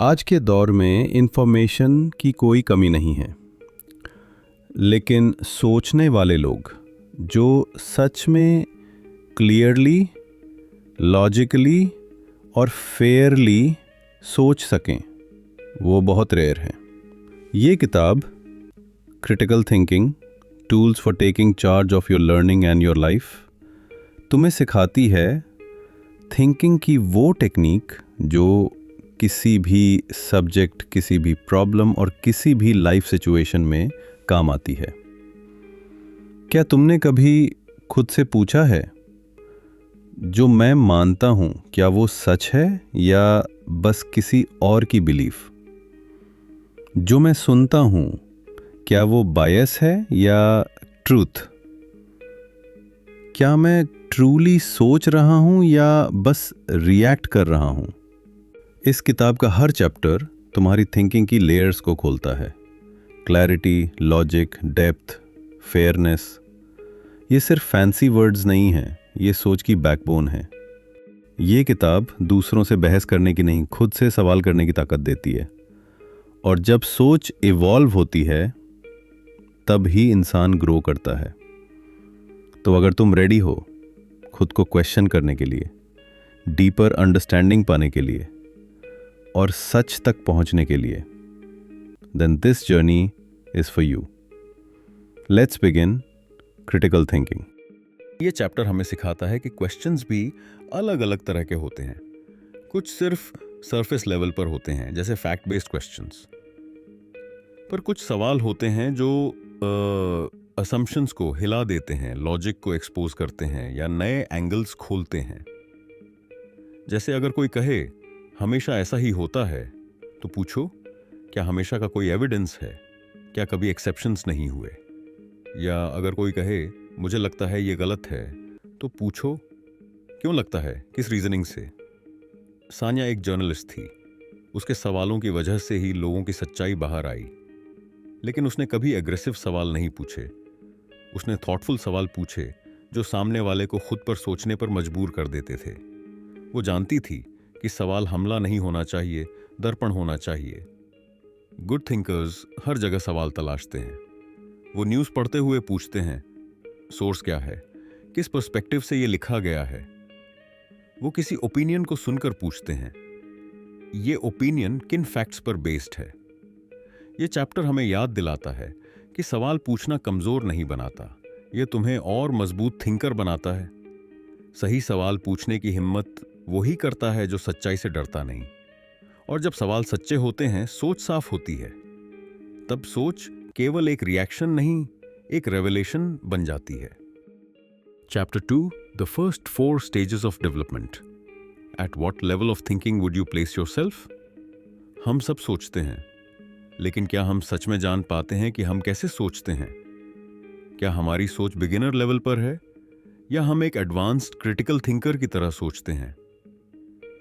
आज के दौर में इंफॉर्मेशन की कोई कमी नहीं है, लेकिन सोचने वाले लोग जो सच में क्लियरली, लॉजिकली और फेयरली सोच सकें, वो बहुत रेयर हैं। ये किताब critical thinking tools for taking charge of your learning and your life तुम्हें सिखाती है थिंकिंग की वो टेक्निक जो किसी भी सब्जेक्ट, किसी भी प्रॉब्लम और किसी भी लाइफ सिचुएशन में काम आती है। क्या तुमने कभी खुद से पूछा है, जो मैं मानता हूं क्या वो सच है या बस किसी और की बिलीफ? जो मैं सुनता हूं क्या वो बायस है या ट्रूथ? क्या मैं ट्रूली सोच रहा हूं या बस रिएक्ट कर रहा हूं? इस किताब का हर चैप्टर तुम्हारी थिंकिंग की लेयर्स को खोलता है। Clarity, logic, depth, fairness. ये सिर्फ फैंसी वर्ड्स नहीं हैं, ये सोच की बैकबोन है। ये किताब दूसरों से बहस करने की नहीं, खुद से सवाल करने की ताकत देती है। और जब सोच इवॉल्व होती है तब ही इंसान ग्रो करता है। तो अगर तुम रेडी हो खुद को क्वेश्चन करने के लिए, डीपर अंडरस्टैंडिंग पाने के लिए और सच तक पहुंचने के लिए, then this journey is for you. Let's begin critical thinking. ये चैप्टर हमें सिखाता है कि क्वेश्चंस भी अलग अलग तरह के होते हैं। कुछ सिर्फ सरफेस लेवल पर होते हैं, जैसे फैक्ट बेस्ड क्वेश्चंस, पर कुछ सवाल होते हैं जो असम्पशंस को हिला देते हैं, लॉजिक को एक्सपोज करते हैं या नए एंगल्स खोलते हैं। जैसे अगर कोई कहे हमेशा ऐसा ही होता है, तो पूछो क्या हमेशा का कोई एविडेंस है? क्या कभी एक्सेप्शंस नहीं हुए? या अगर कोई कहे मुझे लगता है ये गलत है, तो पूछो क्यों लगता है, किस रीजनिंग से? सान्या एक जर्नलिस्ट थी। उसके सवालों की वजह से ही लोगों की सच्चाई बाहर आई। लेकिन उसने कभी एग्रेसिव सवाल नहीं पूछे। उसने थॉटफुल सवाल पूछे जो सामने वाले को खुद पर सोचने पर मजबूर कर देते थे। वो जानती थी कि सवाल हमला नहीं होना चाहिए, दर्पण होना चाहिए। गुड थिंकर्स हर जगह सवाल तलाशते हैं। वो न्यूज़ पढ़ते हुए पूछते हैं, सोर्स क्या है, किस पर्सपेक्टिव से ये लिखा गया है। वो किसी ओपिनियन को सुनकर पूछते हैं, ये ओपिनियन किन फैक्ट्स पर बेस्ड है। ये चैप्टर हमें याद दिलाता है कि सवाल पूछना कमजोर नहीं बनाता, ये तुम्हें और मजबूत थिंकर बनाता है। सही सवाल पूछने की हिम्मत वही करता है जो सच्चाई से डरता नहीं। और जब सवाल सच्चे होते हैं, सोच साफ होती है। तब सोच केवल एक रिएक्शन नहीं, एक रेवलेशन बन जाती है। Chapter 2, the first 4 stages of development. At what level of thinking would you place yourself? हम सब सोचते हैं, लेकिन क्या हम सच में जान पाते हैं कि हम कैसे सोचते हैं? क्या हमारी सोच बिगिनर लेवल पर है या हम एक एडवांस्ड क्रिटिकल थिंकर की तरह सोचते हैं?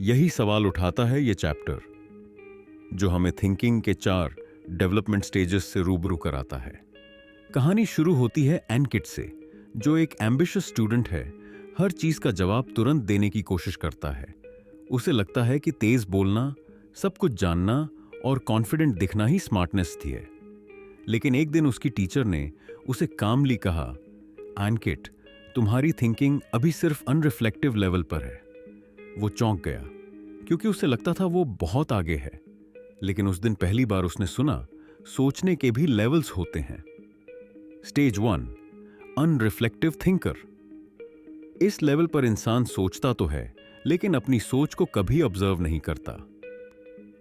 यही सवाल उठाता है ये चैप्टर, जो हमें थिंकिंग के 4 डेवलपमेंट स्टेजेस से रूबरू कराता है। कहानी शुरू होती है एनकिट से, जो एक एम्बिशियस स्टूडेंट है। हर चीज का जवाब तुरंत देने की कोशिश करता है। उसे लगता है कि तेज बोलना, सब कुछ जानना और कॉन्फिडेंट दिखना ही स्मार्टनेस थी है। लेकिन एक दिन उसकी टीचर ने उसे कामली कहा, एनकिट, तुम्हारी थिंकिंग अभी सिर्फ अनरिफ्लेक्टिव लेवल पर है। वो चौंक गया, क्योंकि उसे लगता था वो बहुत आगे है। लेकिन उस दिन पहली बार उसने सुना, सोचने के भी लेवल्स होते हैं। Stage 1, unreflective thinker. इस लेवल पर इंसान सोचता तो है, लेकिन अपनी सोच को कभी ऑब्जर्व नहीं करता।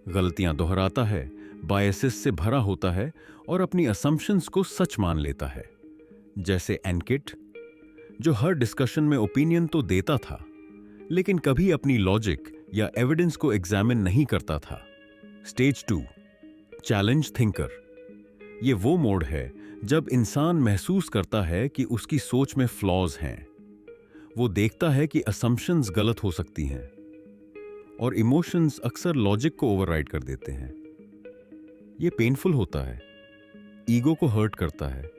गलतियां दोहराता है, बायसेस से भरा होता है और अपनी असम्पशंस को सच मान लेता है। जैसे एनकिट, जो हर डिस्कशन में ओपिनियन तो देता था, लेकिन कभी अपनी लॉजिक या एविडेंस को एग्जामिन नहीं करता था। Stage 2, challenge thinker. ये वो मोड है जब इंसान महसूस करता है कि उसकी सोच में फ्लॉज हैं। वो देखता है कि असम्पशंस गलत हो सकती हैं और इमोशंस अक्सर लॉजिक को ओवरराइड कर देते हैं। ये पेनफुल होता है, ईगो को हर्ट करता है,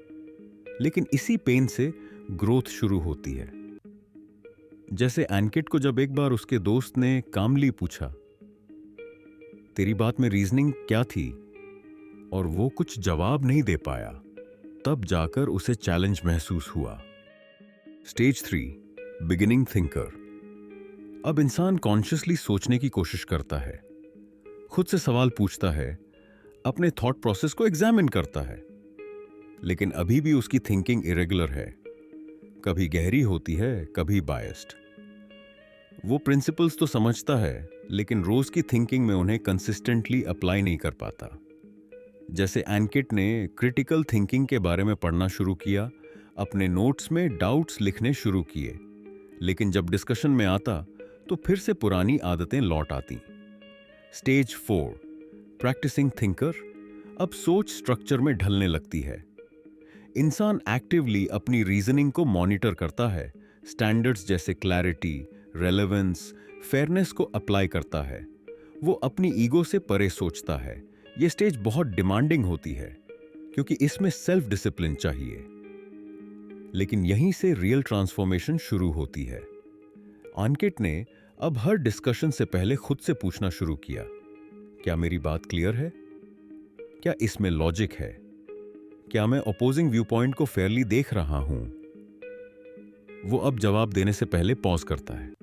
लेकिन इसी पेन से ग्रोथ शुरू होती है। जैसे एनकिट को जब एक बार उसके दोस्त ने कामली पूछा, तेरी बात में रीजनिंग क्या थी? और वो कुछ जवाब नहीं दे पाया। तब जाकर उसे चैलेंज महसूस हुआ। Stage 3, beginning thinker. अब इंसान कॉन्शियसली सोचने की कोशिश करता है, खुद से सवाल पूछता है, अपने थॉट प्रोसेस को एग्जामिन करता है। लेकिन अभी भी उसकी थिंकिंग इरेगुलर है, कभी गहरी होती है, कभी बायस्ड। वो प्रिंसिपल्स तो समझता है, लेकिन रोज की थिंकिंग में उन्हें कंसिस्टेंटली अप्लाई नहीं कर पाता। जैसे एनकेट ने क्रिटिकल थिंकिंग के बारे में पढ़ना शुरू किया, अपने नोट्स में डाउट्स लिखने शुरू किए, लेकिन जब डिस्कशन में आता तो फिर से पुरानी आदतें लौट आती। Stage 4, practising thinker. अब सोच स्ट्रक्चर में ढलने लगती है। इंसान एक्टिवली अपनी रीजनिंग को मॉनिटर करता है, स्टैंडर्ड्स जैसे क्लैरिटी, रेलेवेंस, फेयरनेस को अप्लाई करता है। वो अपनी ईगो से परे सोचता है। ये स्टेज बहुत डिमांडिंग होती है, क्योंकि इसमें सेल्फ डिसिप्लिन चाहिए। लेकिन यहीं से रियल ट्रांसफॉर्मेशन शुरू होती है। एनकेट ने अब हर डिस्कशन से पहले खुद से पूछना शुरू किया, क्या मेरी बात क्लियर है? क्या इसमें लॉजिक है? क्या मैं अपोजिंग व्यू पॉइंट को फेयरली देख रहा हूं? वो अब जवाब देने से पहले पॉज करता है।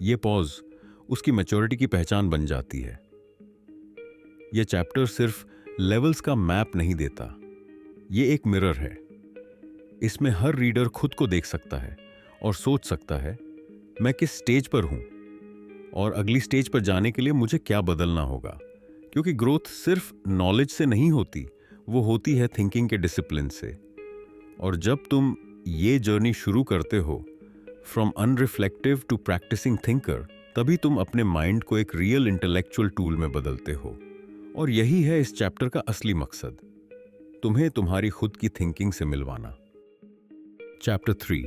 ये पॉज उसकी मैच्योरिटी की पहचान बन जाती है। यह चैप्टर सिर्फ लेवल्स का मैप नहीं देता, ये एक मिरर है। इसमें हर रीडर खुद को देख सकता है और सोच सकता है, मैं किस स्टेज पर हूं और अगली स्टेज पर जाने के लिए मुझे क्या बदलना होगा। क्योंकि ग्रोथ सिर्फ नॉलेज से नहीं होती, वो होती है थिंकिंग के डिसिप्लिन से। और जब तुम ये जर्नी शुरू करते हो, फ्रॉम अनरिफ्लेक्टिव टू प्रैक्टिसिंग थिंकर, तभी तुम अपने माइंड को एक रियल इंटेलेक्चुअल टूल में बदलते हो। और यही है इस चैप्टर का असली मकसद, तुम्हें तुम्हारी खुद की थिंकिंग से मिलवाना। Chapter 3,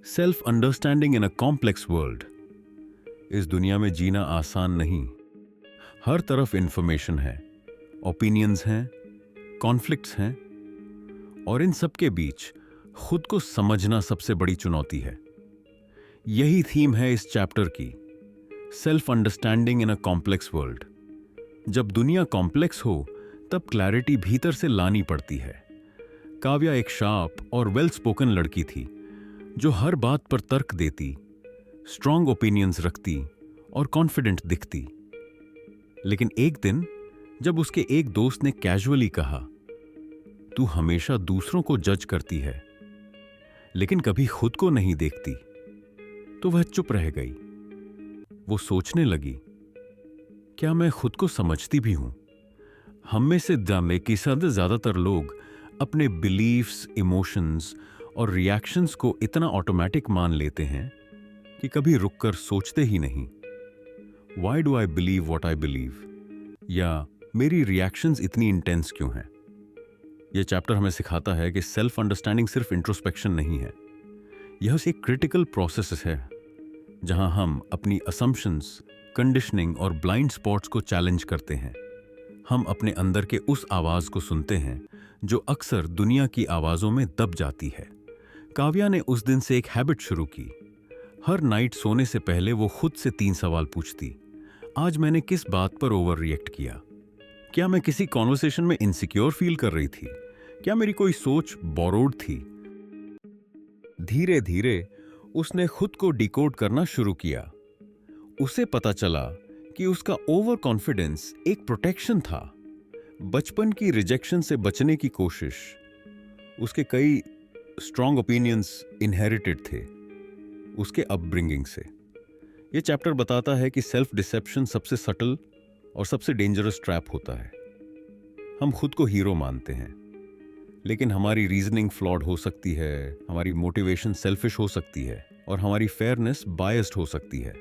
self understanding in a complex world. इस दुनिया में जीना आसान नहीं। हर तरफ इंफॉर्मेशन है, ओपिनियंस हैं, कॉन्फ्लिक्ट्स हैं, और इन सब के बीच खुद को समझना सबसे बड़ी चुनौती है। यही थीम है इस चैप्टर की, self understanding in a complex world. जब दुनिया कॉम्प्लेक्स हो, तब क्लैरिटी भीतर से लानी पड़ती है। काव्या एक शार्प और वेल स्पोकन लड़की थी, जो हर बात पर तर्क देती, स्ट्रॉन्ग ओपिनियंस रखती और कॉन्फिडेंट दिखती। लेकिन एक दिन जब उसके एक दोस्त ने कैजुअली कहा, तू हमेशा दूसरों को जज करती है, लेकिन कभी खुद को नहीं देखती, तो वह चुप रह गई। वो सोचने लगी, क्या मैं खुद को समझती भी हूं? हम में से ज्यादातर लोग अपने बिलीफ्स, इमोशंस और रिएक्शंस को इतना ऑटोमेटिक मान लेते हैं कि कभी रुककर सोचते ही नहीं। Why do I believe what I believe? या मेरी रिएक्शंस इतनी इंटेंस क्यों हैं? यह चैप्टर हमें सिखाता है कि सेल्फ अंडरस्टैंडिंग सिर्फ इंट्रोस्पेक्शन नहीं है, यह एक क्रिटिकल प्रोसेस है, जहां हम अपनी असम्पशंस, कंडीशनिंग और ब्लाइंड स्पॉट्स को चैलेंज करते हैं। हम अपने अंदर के उस आवाज को सुनते हैं जो अक्सर दुनिया की आवाजों में दब जाती है। काव्या ने उस दिन से एक हैबिट शुरू की। हर नाइट सोने से पहले वो खुद से 3 सवाल पूछती, आज मैंने किस बात पर ओवर रिएक्ट किया? क्या मैं किसी कॉन्वर्सेशन में इनसिक्योर फील कर रही थी? क्या मेरी कोई सोच बोरोड थी? धीरे धीरे उसने खुद को डिकोड करना शुरू किया। उसे पता चला कि उसका ओवर कॉन्फिडेंस एक प्रोटेक्शन था, बचपन की रिजेक्शन से बचने की कोशिश। उसके कई स्ट्रॉन्ग ओपिनियंस इनहेरिटेड थे उसके अपब्रिंगिंग से। यह चैप्टर बताता है कि सेल्फ डिसेप्शन सबसे सटल और सबसे डेंजरस ट्रैप होता है। हम खुद को हीरो मानते हैं, लेकिन हमारी रीजनिंग फ्लॉड हो सकती है, हमारी मोटिवेशन सेल्फिश हो सकती है और हमारी फेयरनेस बायस्ड हो सकती है।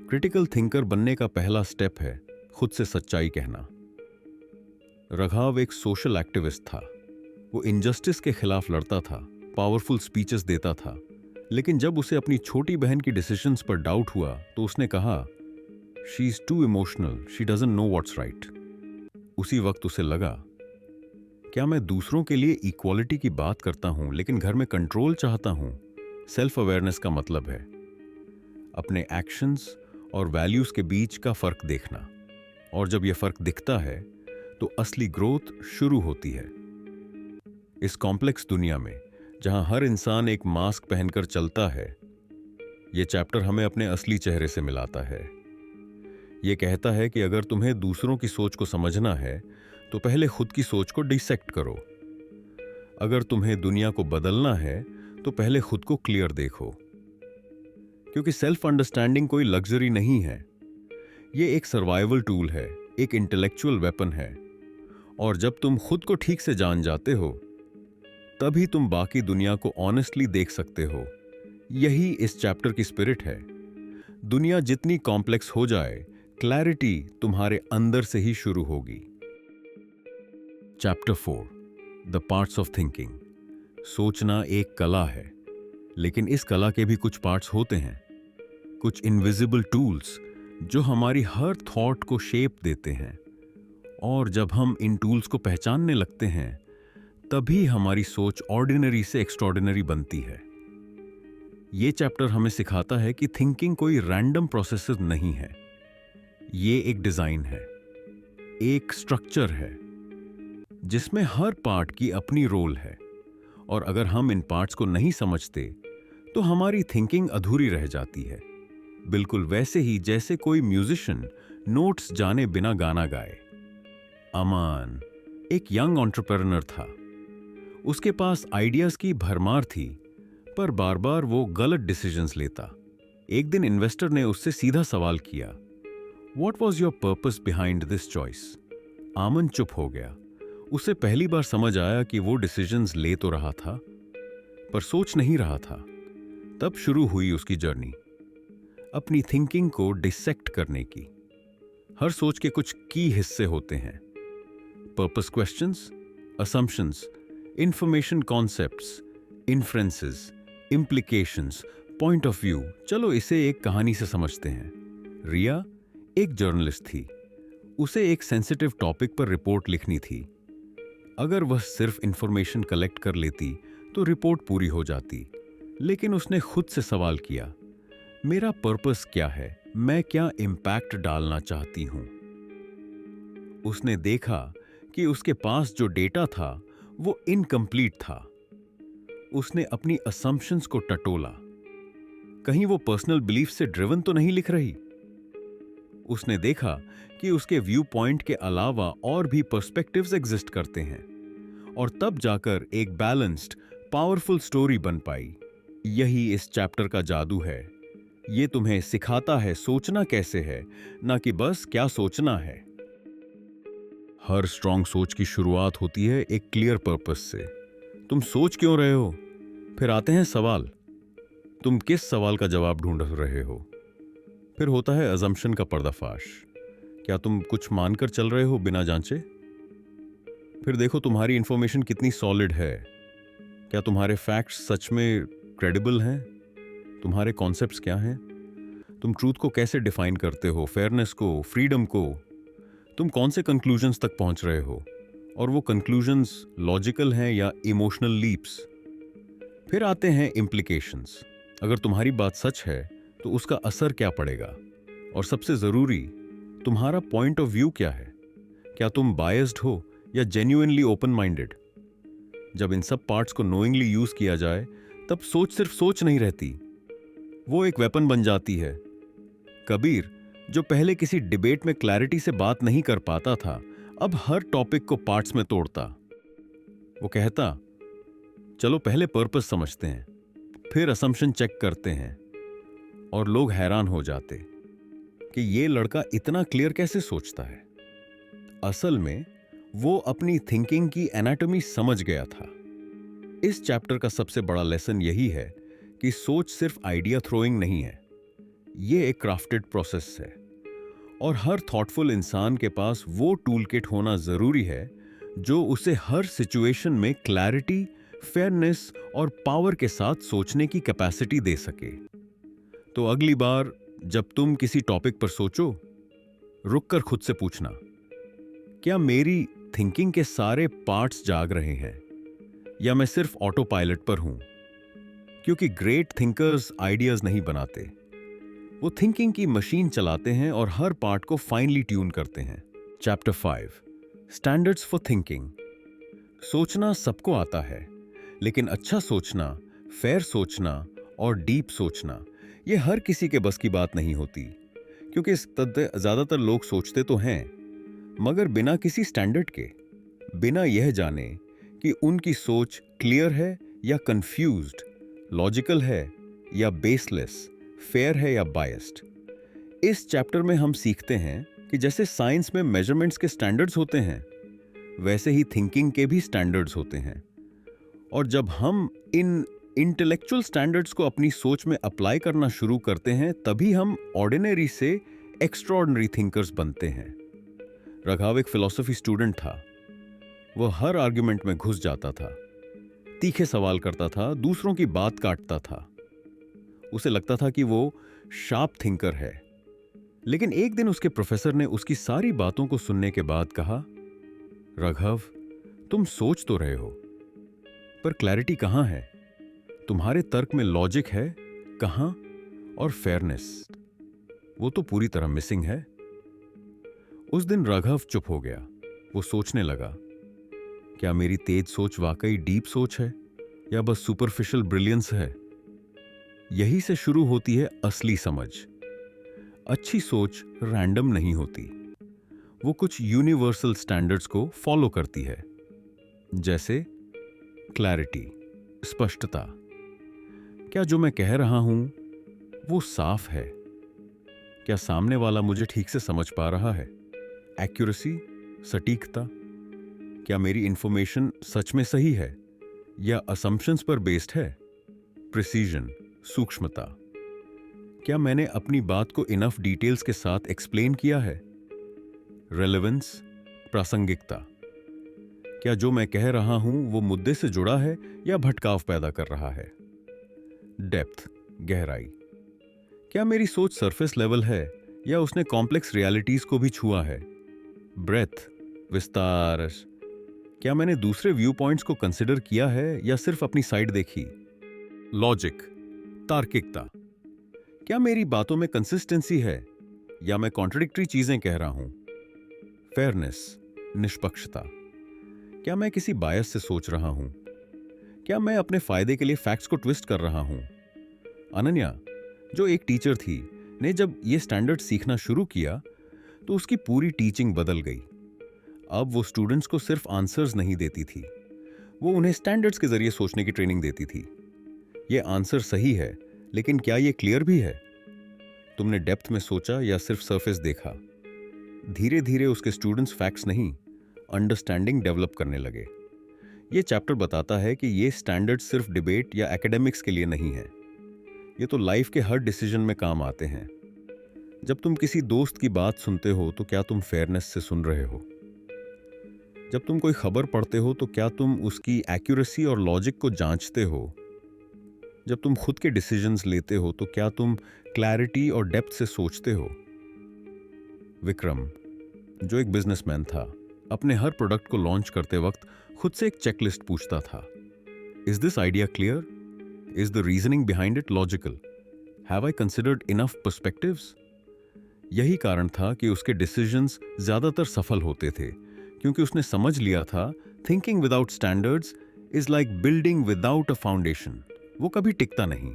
क्रिटिकल थिंकर बनने का पहला स्टेप है खुद से सच्चाई कहना। रघाव एक सोशल एक्टिविस्ट था। वो इनजस्टिस के खिलाफ लड़ता था, पावरफुल स्पीचेस देता था, लेकिन जब उसे अपनी छोटी बहन की डिसीजंस पर डाउट हुआ तो उसने कहा, she is too emotional, she doesn't know what's right. उसी वक्त उसे लगा, क्या मैं दूसरों के लिए इक्वालिटी की बात करता हूं लेकिन घर में कंट्रोल चाहता हूं? सेल्फ अवेयरनेस का मतलब है अपने एक्शंस और वैल्यूज के बीच का फर्क देखना। और जब यह फर्क दिखता है तो असली ग्रोथ शुरू होती है। इस कॉम्प्लेक्स दुनिया में जहां हर इंसान एक मास्क पहनकर चलता है, यह चैप्टर हमें अपने असली चेहरे से मिलाता है। यह कहता है कि अगर तुम्हें दूसरों की सोच को समझना है तो पहले खुद की सोच को डिसेक्ट करो। अगर तुम्हें दुनिया को बदलना है तो पहले खुद को क्लियर देखो। क्योंकि सेल्फ अंडरस्टैंडिंग कोई लग्जरी नहीं है, यह एक सर्वाइवल टूल है, एक इंटेलेक्चुअल वेपन है। और जब तुम खुद को ठीक से जान जाते हो तभी तुम बाकी दुनिया को ऑनेस्टली देख सकते हो। यही इस चैप्टर की स्पिरिट है। दुनिया जितनी कॉम्प्लेक्स हो जाए, क्लैरिटी तुम्हारे अंदर से ही शुरू होगी। Chapter 4, the parts of thinking. सोचना एक कला है, लेकिन इस कला के भी कुछ पार्ट्स होते हैं, कुछ इनविजिबल टूल्स जो हमारी हर थॉट को शेप देते हैं। और जब हम इन टूल्स को पहचानने लगते हैं तभी हमारी सोच ऑर्डिनरी से एक्स्ट्रॉर्डिनरी बनती है। ये चैप्टर हमें सिखाता है कि थिंकिंग कोई रैंडम प्रोसेस नहीं है, ये एक डिजाइन है, एक स्ट्रक्चर है जिसमें हर पार्ट की अपनी रोल है। और अगर हम इन पार्ट्स को नहीं समझते तो हमारी थिंकिंग अधूरी रह जाती है, बिल्कुल वैसे ही जैसे कोई म्यूजिशियन नोट्स जाने बिना गाना गाए। अमान एक यंग एंटरप्रेन्योर था। उसके पास आइडियाज की भरमार थी, पर बार बार वो गलत डिसीजंस लेता। एक दिन इन्वेस्टर ने उससे सीधा सवाल किया, what was your purpose behind this choice? आमन चुप हो गया। उसे पहली बार समझ आया कि वो डिसीजंस ले तो रहा था पर सोच नहीं रहा था। तब शुरू हुई उसकी जर्नी, अपनी थिंकिंग को डिसेक्ट करने की। हर सोच के कुछ की हिस्से होते हैं, purpose questions, assumptions, information concepts, inferences, implications, point of view. चलो इसे एक कहानी से समझते हैं। रिया एक जर्नलिस्ट थी। उसे एक सेंसिटिव टॉपिक पर रिपोर्ट लिखनी थी। अगर वह सिर्फ इंफॉर्मेशन कलेक्ट कर लेती तो रिपोर्ट पूरी हो जाती, लेकिन उसने खुद से सवाल किया, मेरा पर्पस क्या है? मैं क्या इम्पैक्ट डालना चाहती हूं? उसने देखा कि उसके पास जो डेटा था वो इनकम्प्लीट था। उसने अपनी असम्पशंस को टटोला, कहीं वो पर्सनल बिलीफ से ड्रिवन तो नहीं लिख रही। उसने देखा कि उसके व्यू पॉइंट के अलावा और भी पर्सपेक्टिव्स एग्जिस्ट करते हैं, और तब जाकर एक बैलेंस्ड, पावरफुल स्टोरी बन पाई। यही इस चैप्टर का जादू है। ये तुम्हें सिखाता है सोचना कैसे है, ना कि बस क्या सोचना है। हर स्ट्रांग सोच की शुरुआत होती है एक क्लियर पर्पस से। तुम सोच क्यों रहे हो? फिर आते हैं सवाल, तुम किस सवाल का जवाब ढूंढ रहे हो? फिर होता है अजम्पशन का पर्दाफाश, क्या तुम कुछ मानकर चल रहे हो बिना जांचे? फिर देखो तुम्हारी इंफॉर्मेशन कितनी सॉलिड है, क्या तुम्हारे फैक्ट्स सच में क्रेडिबल हैं? तुम्हारे कॉन्सेप्ट्स क्या हैं? तुम ट्रूथ को कैसे डिफाइन करते हो, फेयरनेस को, फ्रीडम को? तुम कौन से कंक्लूजन्स तक पहुंच रहे हो, और वो कंक्लूजन्स लॉजिकल हैं या इमोशनल लीप्स? फिर आते हैं इम्प्लीकेशंस। अगर तुम्हारी बात सच है तो उसका असर क्या पड़ेगा? और सबसे जरूरी, तुम्हारा पॉइंट ऑफ व्यू क्या है? क्या तुम बायस्ड हो या जेन्युइनली ओपन माइंडेड? जब इन सब पार्ट्स को नोइंगली यूज किया जाए तब सोच सिर्फ सोच नहीं रहती, वो एक वेपन बन जाती है। कबीर, जो पहले किसी डिबेट में क्लैरिटी से बात नहीं कर पाता था, अब हर टॉपिक को पार्ट्स में तोड़ता। वो कहता, चलो पहले पर्पस समझते हैं, फिर असम्पशन चेक करते हैं। और लोग हैरान हो जाते कि ये लड़का इतना क्लियर कैसे सोचता है। असल में वो अपनी थिंकिंग की एनाटॉमी समझ गया था। इस चैप्टर का सबसे बड़ा लेसन यही है कि सोच सिर्फ आइडिया थ्रोइंग नहीं है, ये एक क्राफ्टेड प्रोसेस है। और हर थॉटफुल इंसान के पास वो टूल किट होना जरूरी है जो उसे हर सिचुएशन में क्लैरिटी, फेयरनेस और पावर के साथ सोचने की कैपेसिटी दे सके। तो अगली बार जब तुम किसी टॉपिक पर सोचो, रुककर खुद से पूछना, क्या मेरी थिंकिंग के सारे पार्ट्स जाग रहे हैं या मैं सिर्फ ऑटो पायलट पर हूं? क्योंकि ग्रेट थिंकर्स आइडियाज नहीं बनाते, वो थिंकिंग की मशीन चलाते हैं और हर पार्ट को फाइनली ट्यून करते हैं। Chapter 5 standards for thinking. सोचना सबको आता है, लेकिन अच्छा सोचना, फेयर सोचना और डीप सोचना ये हर किसी के बस की बात नहीं होती। क्योंकि इस तथ्य ज्यादातर लोग सोचते तो हैं, मगर बिना किसी स्टैंडर्ड के, बिना यह जाने कि उनकी सोच क्लियर है या कंफ्यूज्ड, लॉजिकल है या बेसलेस, फेयर है या बायस्ड। इस चैप्टर में हम सीखते हैं कि जैसे साइंस में मेजरमेंट्स के स्टैंडर्ड्स होते हैं, वैसे ही थिंकिंग के भी स्टैंडर्ड्स होते हैं। और जब हम इन इंटेलेक्चुअल स्टैंडर्ड्स को अपनी सोच में अप्लाई करना शुरू करते हैं, तभी हम ऑर्डिनरी से एक्स्ट्राऑर्डिनरी थिंकर्स बनते हैं। रघाव एक फिलॉसफी स्टूडेंट था। वह हर आर्ग्यूमेंट में घुस जाता था, तीखे सवाल करता था, दूसरों की बात काटता था। उसे लगता था कि वो शार्प थिंकर है। लेकिन एक दिन उसके प्रोफेसर ने उसकी सारी बातों को सुनने के बाद कहा, राघव, तुम सोच तो रहे हो, पर क्लैरिटी कहां है? तुम्हारे तर्क में लॉजिक है कहां? और फेयरनेस, वो तो पूरी तरह मिसिंग है। उस दिन राघव चुप हो गया। वो सोचने लगा, क्या मेरी तेज सोच वाकई डीप सोच है या बस सुपरफिशियल ब्रिलियंस है? यही से शुरू होती है असली समझ। अच्छी सोच रैंडम नहीं होती, वो कुछ यूनिवर्सल स्टैंडर्ड्स को फॉलो करती है। जैसे क्लैरिटी, स्पष्टता। क्या जो मैं कह रहा हूं वो साफ है? क्या सामने वाला मुझे ठीक से समझ पा रहा है? एक्यूरेसी, सटीकता। क्या मेरी इंफॉर्मेशन सच में सही है या असम्पशंस पर बेस्ड है? प्रिसीजन, सूक्ष्मता। क्या मैंने अपनी बात को इनफ डिटेल्स के साथ एक्सप्लेन किया है? रेलेवेंस, प्रासंगिकता। क्या जो मैं कह रहा हूं वो मुद्दे से जुड़ा है या भटकाव पैदा कर रहा है? डेप्थ, गहराई। क्या मेरी सोच सरफेस लेवल है या उसने कॉम्प्लेक्स रियलिटीज को भी छुआ है? ब्रेथ, विस्तार। क्या मैंने दूसरे व्यू पॉइंट्स को कंसिडर किया है या सिर्फ अपनी साइड देखी? लॉजिक, तार्किकता। क्या मेरी बातों में कंसिस्टेंसी है या मैं कॉन्ट्रडिक्टरी चीजें कह रहा हूं? फेयरनेस, निष्पक्षता। क्या मैं किसी बायस से सोच रहा हूं? क्या मैं अपने फायदे के लिए फैक्ट्स को ट्विस्ट कर रहा हूं? अनन्या, जो एक टीचर थी, ने जब यह स्टैंडर्ड सीखना शुरू किया तो उसकी पूरी टीचिंग बदल गई। अब वो स्टूडेंट्स को सिर्फ आंसर्स नहीं देती थी, वो उन्हें स्टैंडर्ड्स के जरिए सोचने की ट्रेनिंग देती थी। यह आंसर सही है, लेकिन क्या यह क्लियर भी है? तुमने डेप्थ में सोचा या सिर्फ सरफेस देखा? धीरे धीरे उसके स्टूडेंट्स फैक्ट्स नहीं, अंडरस्टैंडिंग डेवलप करने लगे। यह चैप्टर बताता है कि ये स्टैंडर्ड सिर्फ डिबेट या एकेडमिक्स के लिए नहीं है, ये तो लाइफ के हर डिसीजन में काम आते हैं। जब तुम किसी दोस्त की बात सुनते हो तो क्या तुम फेयरनेस से सुन रहे हो? जब तुम कोई खबर पढ़ते हो तो क्या तुम उसकी एक्यूरेसी और लॉजिक को जांचते हो? जब तुम खुद के डिसीजंस लेते हो तो क्या तुम क्लैरिटी और डेप्थ से सोचते हो? विक्रम, जो एक बिजनेसमैन था, अपने हर प्रोडक्ट को लॉन्च करते वक्त खुद से एक चेकलिस्ट पूछता था। Is this idea clear? Is the reasoning behind it logical? Have I considered enough perspectives? यही कारण था कि उसके डिसीजंस ज्यादातर सफल होते थे, क्योंकि उसने समझ लिया था thinking without standards is like building without a foundation. वो कभी टिकता नहीं।